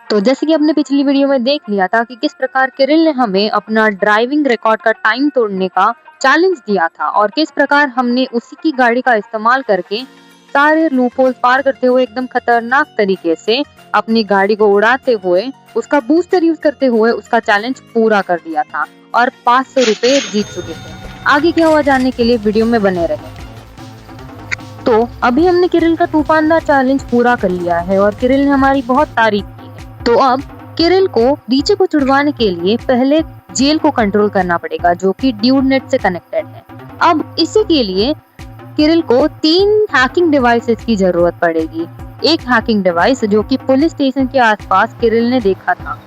तो जैसे कि आपने पिछली वीडियो में देख लिया था कि किस प्रकार किरिल ने हमें अपना ड्राइविंग रिकॉर्ड का टाइम तोड़ने का चैलेंज दिया था और किस प्रकार हमने उसी की गाड़ी का इस्तेमाल करके सारे लूपहोल्स पार करते हुए एकदम खतरनाक तरीके से अपनी गाड़ी को उड़ाते हुए उसका बूस्टर यूज करते हुए उसका चैलेंज पूरा कर दिया था और 500 रुपए जीत चुके थे। आगे क्या हुआ जानने के लिए वीडियो में बने रहे। तो अभी हमने किरिल का तूफानदार चैलेंज पूरा कर लिया है और किरिल ने हमारी बहुत तारीफ की है। तो अब किरिल को डीजे को छुड़वाने के लिए पहले जेल को कंट्रोल करना पड़ेगा जो कि ड्यूड नेट से कनेक्टेड है। अब इसी के लिए किरिल को 3 हैकिंग डिवाइसेस की जरूरत पड़ेगी। एक हैकिंग डिवाइस जो कि पुलिस स्टेशन के आसपास किरिल ने देखा था,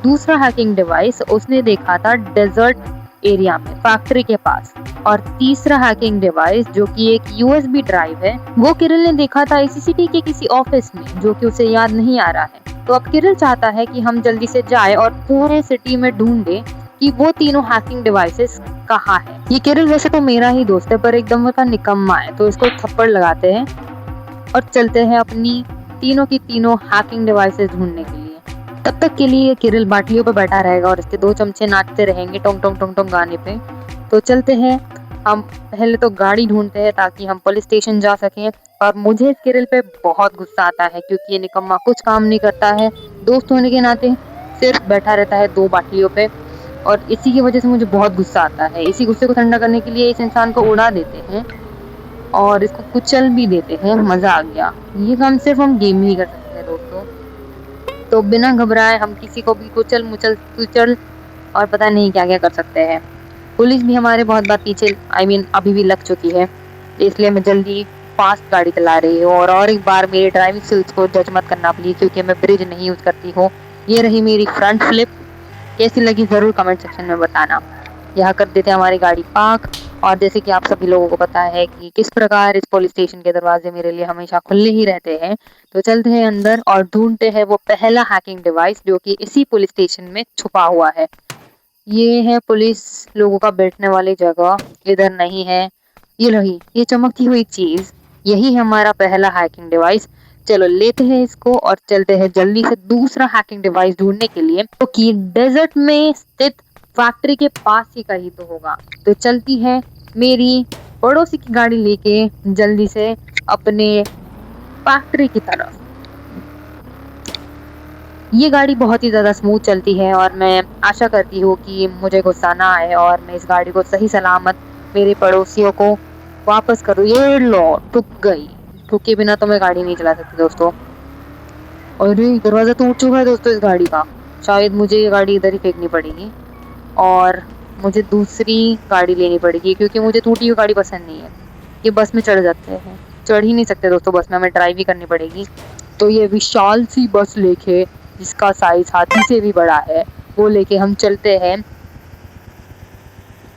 दूसरा हैकिंग डिवाइस उसने देखा था डेजर्ट एरिया में फैक्ट्री के पास, और तीसरा हैकिंग डिवाइस जो कि एक यूएसबी ड्राइव है वो किरिल ने देखा था ICCT के किसी ऑफिस में जो कि उसे याद नहीं आ रहा है। तो अब किरिल चाहता है कि हम जल्दी से जाए और पूरे सिटी में ढूंढे कि वो तीनों हैकिंग डिवाइसेस कहाँ है। ये किरिल वैसे तो मेरा ही दोस्त है पर एकदम का निकम्मा है, तो इसको थप्पड़ लगाते हैं और चलते हैं अपनी तीनों की तीनों हैकिंग डिवाइसेस ढूंढने के लिए। तब तक के लिए किरिल बाटलियों पे बैठा रहेगा और इसके 2 चमचे नाचते रहेंगे टोंग टोंग टोंग टोंग गाने पे। तो चलते हैं, हम पहले तो गाड़ी ढूंढते हैं ताकि हम पुलिस स्टेशन जा सकें। और मुझे इस किरिल पे बहुत गुस्सा आता है क्योंकि ये निकम्मा कुछ काम नहीं करता है, दोस्त होने के नाते सिर्फ बैठा रहता है 2 बाटलियों पे, और इसी की वजह से मुझे बहुत गुस्सा आता है। इसी गुस्से को ठंडा करने के लिए इस इंसान को उड़ा देते हैं और इसको कुचल भी देते हैं। मजा आ गया। ये काम सिर्फ हम गेम में ही कर सकते हैं दोस्तों। तो बिना घबराए हम किसी को भी कुचल मुचल कुचल और पता नहीं क्या क्या कर सकते हैं। पुलिस भी हमारे बहुत बार पीछे अभी भी लग चुकी है, इसलिए मैं जल्दी फास्ट गाड़ी चला रही हूँ। और एक बार मेरे ड्राइविंग स्किल्स को जज मत करना प्लीज, क्योंकि मैं ब्रिज नहीं यूज करती हूँ। ये रही मेरी फ्रंट फ्लिप, कैसी लगी जरूर कमेंट सेक्शन में बताना। यहाँ कर देते हैं हमारी गाड़ी पार्क। और जैसे कि आप सभी लोगों को पता है कि किस प्रकार इस पुलिस स्टेशन के दरवाजे मेरे लिए हमेशा खुले ही रहते हैं, तो चलते हैं अंदर और ढूंढते हैं वो पहला हैकिंग डिवाइस जो कि इसी पुलिस स्टेशन में छुपा हुआ है। ये है पुलिस लोगों का बैठने वाली जगह, इधर नहीं है। ये रही ये चमकती हुई चीज, यही है हमारा पहला हैकिंग डिवाइस। चलो लेते हैं इसको और चलते हैं जल्दी से दूसरा हैकिंग डिवाइस ढूंढने के लिए, तो कि डेजर्ट में स्थित फैक्ट्री के पास ही कहीं तो होगा। तो चलती है मेरी पड़ोसी की गाड़ी लेके जल्दी से अपने फैक्ट्री की तरफ। ये गाड़ी बहुत ही ज़्यादा स्मूथ चलती है और मैं आशा करती हूँ कि मुझे गुस्सा ना आए और मैं इस गाड़ी को सही सलामत मेरे पड़ोसियों को वापस करूँ। ये लो ठुक गई, ठुके बिना तो मैं गाड़ी नहीं चला सकती दोस्तों। अरे दरवाज़ा टूट चुका है दोस्तों इस गाड़ी का, शायद मुझे ये गाड़ी इधर ही फेंकनी पड़ेगी और मुझे दूसरी गाड़ी लेनी पड़ेगी क्योंकि मुझे टूटी हुई गाड़ी पसंद नहीं है। ये बस में चढ़ जाते हैं, चढ़ ही नहीं सकते दोस्तों बस में, हमें ड्राइव ही करनी पड़ेगी। तो ये विशाल सी बस लेके जिसका साइज हाथी से भी बड़ा है वो लेके हम चलते हैं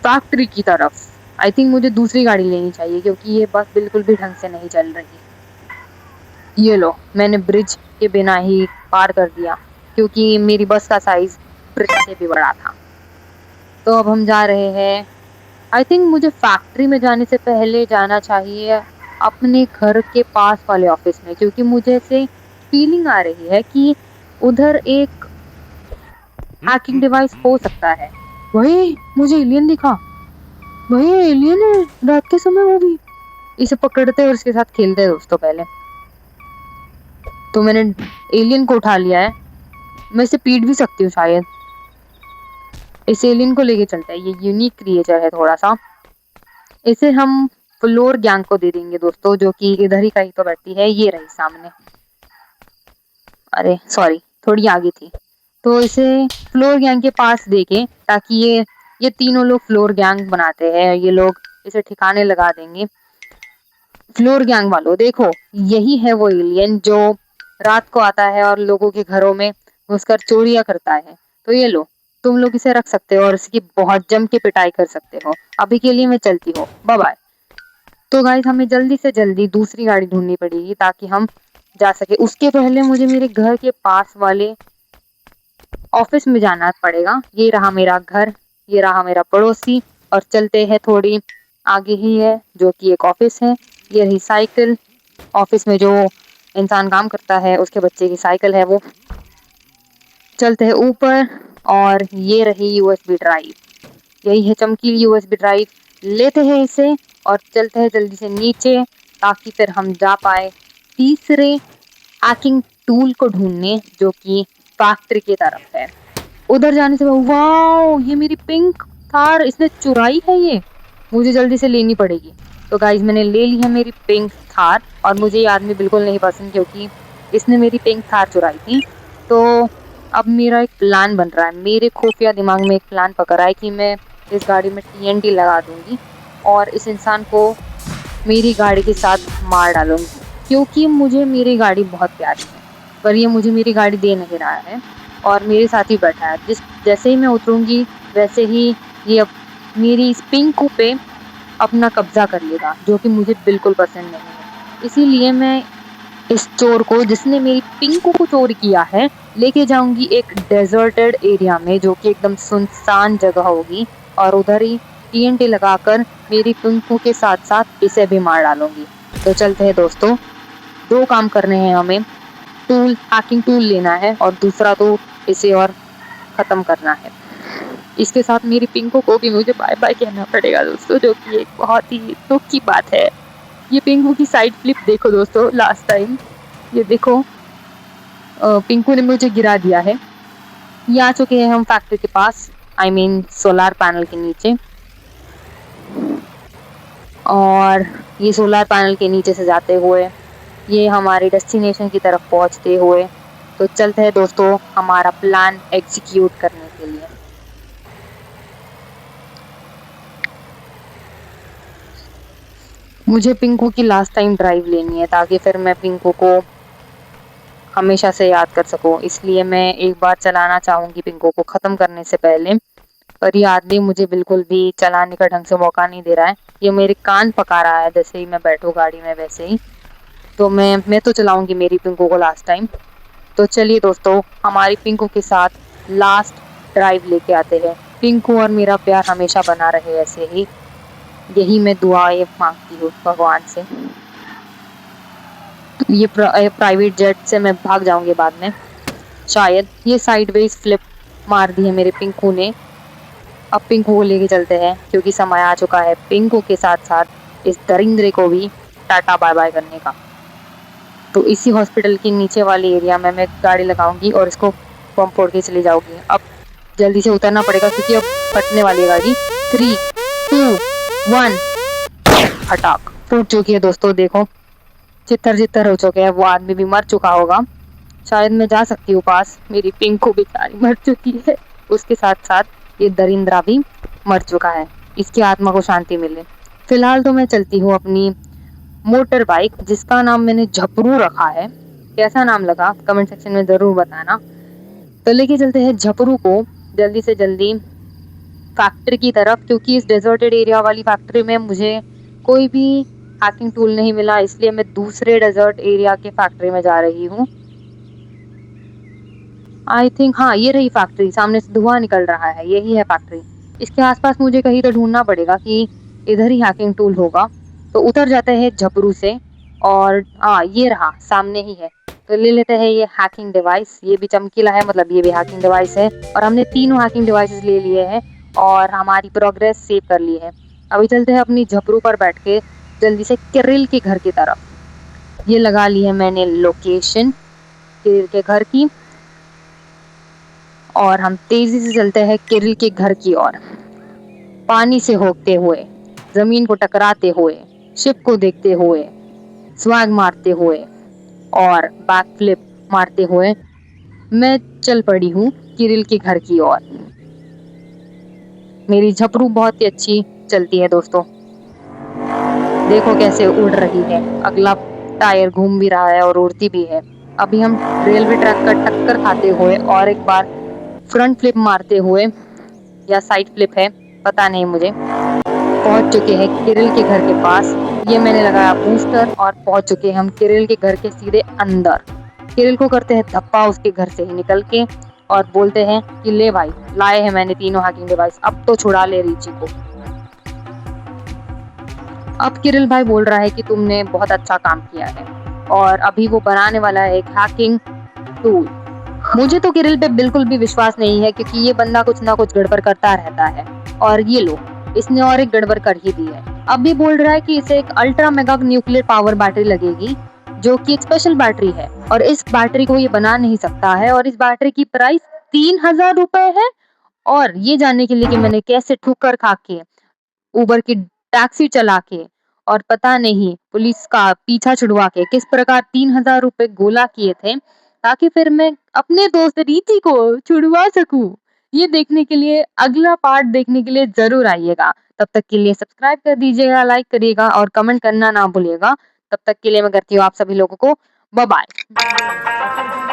फैक्ट्री की तरफ। आई थिंक मुझे दूसरी गाड़ी लेनी चाहिए क्योंकि ये बस बिल्कुल भी ढंग से नहीं चल रही। ये लो मैंने ब्रिज के बिना ही पार कर दिया क्योंकि मेरी बस का साइज ब्रिज से भी बड़ा था। तो अब हम जा रहे हैं, आई थिंक मुझे फैक्ट्री में जाने से पहले जाना चाहिए अपने घर के पास वाले ऑफिस में, क्योंकि मुझे ऐसे फीलिंग आ रही है कि उधर एक हैकिंग डिवाइस हो सकता है। वही मुझे एलियन दिखा, वही एलियन है रात के समय, वो भी। इसे पकड़ते और इसके साथ खेलते हैं दोस्तों पहले। तो मैंने एलियन को उठा लिया है, मैं इसे पीट भी सकती हूँ शायद। इस एलियन को लेके चलते हैं, ये यूनिक क्रिएचर है थोड़ा सा। इसे हम फ्लोर गैंग को दे देंगे दोस्तों, जो कि इधर ही कहीं तो बैठती है। ये रही सामने, अरे सॉरी थोड़ी आगे थी। तो इसे फ्लोर गैंग के पास देके, ताकि ये तीनों लोग फ्लोर गैंग बनाते हैं, ये लोग इसे ठिकाने लगा देंगे। फ्लोर गैंग वालों देखो, यही है वो एलियन जो रात को आता है और लोगों के घरों में घुसकर चोरियां करता है। तो ये लो तुम लोग इसे रख सकते हो और इसकी बहुत जम के पिटाई कर सकते हो। अभी के लिए मैं चलती हूँ, बाय बाय। तो गाइस हमें जल्दी से जल्दी दूसरी गाड़ी ढूंढनी पड़ेगी ताकि हम जा सके। उसके पहले मुझे मेरे घर के पास वाले ऑफिस में जाना पड़ेगा। ये रहा मेरा घर, ये रहा मेरा पड़ोसी, और चलते हैं थोड़ी आगे ही है जो कि एक ऑफिस है। ये रही साइकिल, ऑफिस में जो इंसान काम करता है उसके बच्चे की साइकिल है वो। चलते हैं ऊपर और ये रही यूएसबी ड्राइव, यही है चमकीली यूएसबी ड्राइव। लेते हैं इसे और चलते हैं जल्दी से नीचे ताकि फिर हम जा पाए तीसरे हैकिंग टूल को ढूंढने जो कि फैक्ट्री की तरफ है। उधर जाने से वाओ, ये मेरी पिंक थार इसने चुराई है, ये मुझे जल्दी से लेनी पड़ेगी। तो गाइज मैंने ले ली है मेरी पिंक थार और मुझे ये आदमी बिल्कुल नहीं पसंद क्योंकि इसने मेरी पिंक थार चुराई थी। तो अब मेरा एक प्लान बन रहा है, मेरे खुफिया दिमाग में एक प्लान पकड़ा है कि मैं इस गाड़ी में TNT लगा दूंगी और इस इंसान को मेरी गाड़ी के साथ मार डालूंगी क्योंकि मुझे मेरी गाड़ी बहुत प्यारी है, पर ये मुझे मेरी गाड़ी दे नहीं रहा है और मेरे साथ ही बैठा है। जैसे ही मैं उतरूंगी वैसे ही ये अब मेरी इस पिंकू पे अपना कब्जा कर लेगा जो कि मुझे बिल्कुल पसंद नहीं है। इसीलिए मैं इस चोर को जिसने मेरी पिंकू को चोरी किया है लेके जाऊंगी एक डेजर्टेड एरिया में जो कि एकदम सुनसान जगह होगी और उधर ही TNT लगाकर मेरी पिंकू के साथ साथ इसे भी मार डालूंगी। तो चलते हैं दोस्तों, 2 काम करने हैं हमें, टूल हैकिंग टूल लेना है और दूसरा तो इसे और ख़त्म करना है। इसके साथ मेरी पिंकू को भी मुझे बाय बाय कहना पड़ेगा दोस्तों, जो कि एक बहुत ही दुख की बात है। ये पिंकू की साइड फ्लिप देखो दोस्तों, लास्ट टाइम ये देखो पिंकू ने मुझे गिरा दिया है। ये आ चुके हैं हम फैक्ट्री के पास, आई मीन सोलार पैनल के नीचे, और ये सोलार पैनल के नीचे से जाते हुए ये हमारे डेस्टिनेशन की तरफ पहुंचते हुए तो चलते हैं दोस्तों हमारा प्लान एग्जीक्यूट करने के लिए। मुझे पिंकू की लास्ट टाइम ड्राइव लेनी है ताकि फिर मैं पिंकू को हमेशा से याद कर सकूं, इसलिए मैं एक बार चलाना चाहूँगी पिंकू को ख़त्म करने से पहले। पर ये आदमी मुझे बिल्कुल भी चलाने का ढंग से मौका नहीं दे रहा है, ये मेरे कान पका रहा है जैसे ही मैं बैठूँ गाड़ी में वैसे ही। तो मैं तो चलाऊंगी मेरी पिंकू को लास्ट टाइम। तो चलिए दोस्तों हमारी पिंकू के साथ लास्ट ड्राइव लेके आते हैं। पिंकू और मेरा प्यार हमेशा बना रहे ऐसे ही, यही मैं दुआएं मांगती हूँ भगवान से। ये प्राइवेट जेट से मैं भाग जाऊंगी बाद में शायद। ये साइडवेज फ्लिप मार दी है मेरे पिंकू ने। अब पिंकू को लेके चलते हैं क्योंकि समय आ चुका है पिंकू के साथ साथ इस दरिंद्रे को भी टाटा बाय बाय करने का। तो इसी हॉस्पिटल के नीचे वाले एरिया में मैं गाड़ी लगाऊंगी और इसको पंप फोड़ के चली जाऊंगी। अब जल्दी से उतरना पड़ेगा क्योंकि अब फटने वाली है गाड़ी। 3, 2, 1 फटाक फूट चुकी है दोस्तों, देखो चित्तर हो चुके हैं। वो आदमी भी मर चुका होगा, शायद मैं जा सकती हूँ पास। मेरी पिंकू बेचारी मर चुकी है, उसके साथ साथ ये दरिंद्रा भी मर चुका है, इसकी आत्मा को शांति मिले। फिलहाल तो मैं चलती हूँ अपनी मोटर बाइक जिसका नाम मैंने झपरू रखा है। कैसा नाम लगा कमेंट सेक्शन में ज़रूर बताना। तो लेके चलते हैं झपरू को जल्दी से जल्दी फैक्ट्री की तरफ, क्योंकि इस डेजर्टेड एरिया वाली फैक्ट्री में मुझे कोई भी हैकिंग टूल नहीं मिला, इसलिए मैं दूसरे डेजर्ट एरिया के फैक्ट्री में जा रही हूँ। आई थिंक हाँ ये रही फैक्ट्री, सामने से धुआं निकल रहा है, यही है फैक्ट्री। इसके आसपास मुझे कहीं तो ढूंढना पड़ेगा कि इधर ही हैकिंग टूल होगा। तो उतर जाते हैं झपरू से और ये रहा सामने ही है। तो ले लेते हैं ये हैकिंग डिवाइस, ये भी चमकीला है, मतलब ये भी हैकिंग डिवाइस है। और हमने तीनों हैकिंग डिवाइसेस ले लिए हैं और हमारी प्रोग्रेस सेव कर ली है। अभी चलते हैं अपनी झपरू पर बैठ के जल्दी से किरिल के घर की तरफ। ये लगा ली है मैंने लोकेशन किरिल के घर की और हम तेजी से चलते हैं किरिल के घर की ओर, पानी से होकते हुए, जमीन को टकराते हुए, शिप को देखते हुए, स्वैग मारते हुए और बैक फ्लिप मारते हुए मैं चल पड़ी हूँ किरिल के घर की ओर। मेरी झपरू बहुत ही अच्छी चलती है दोस्तों, देखो कैसे उड़ रही है, अगला टायर घूम भी रहा है और उड़ती भी है। अभी हम रेलवे ट्रैक का टक्कर खाते हुए और एक बार फ्रंट फ्लिप मारते हुए या साइड फ्लिप है पता नहीं मुझे, पहुंच चुके हैं किरिल के घर के पास। ये मैंने लगाया बूस्टर और पहुंच चुके हैं हम किरिल के घर के सीधे अंदर। किरिल को करते हैं धप्पा उसके घर से ही निकल के और बोलते हैं कि ले भाई, लाए हैं मैंने तीनों हैकिंग डिवाइस, अब तो छुड़ा ले रीची को। अब किरिल भाई बोल रहा है कि तुमने बहुत अच्छा काम किया है और अभी वो बनाने वाला है एक हैकिंग टूल। मुझे तो किरिल पे बिल्कुल भी विश्वास नहीं है क्योंकि ये बंदा कुछ ना कुछ गड़बड़ करता रहता है। और ये लो, इसने और एक गड़बड़ कर ही दी है। अब भी बोल रहा है कि इसे एक ultra mega nuclear power battery लगेगी, जो कि एक स्पेशल बैटरी है और इस बैटरी को ये बना नहीं सकता है और इस बैटरी की प्राइस 3000 रुपए है। और ये जानने के लिए कि मैंने कैसे ठोकर खा के, उबर की टैक्सी चला के और पता नहीं पुलिस का पीछा छुड़वा के किस प्रकार 3000 रुपए गोला किए थे ताकि फिर मैं अपने दोस्त रीति को छुड़वा सकूं। ये देखने के लिए, अगला पार्ट देखने के लिए जरूर आइएगा। तब तक के लिए सब्सक्राइब कर दीजिएगा, लाइक करिएगा और कमेंट करना ना भूलिएगा। तब तक के लिए मैं करती हूँ आप सभी लोगों को बाय बाय।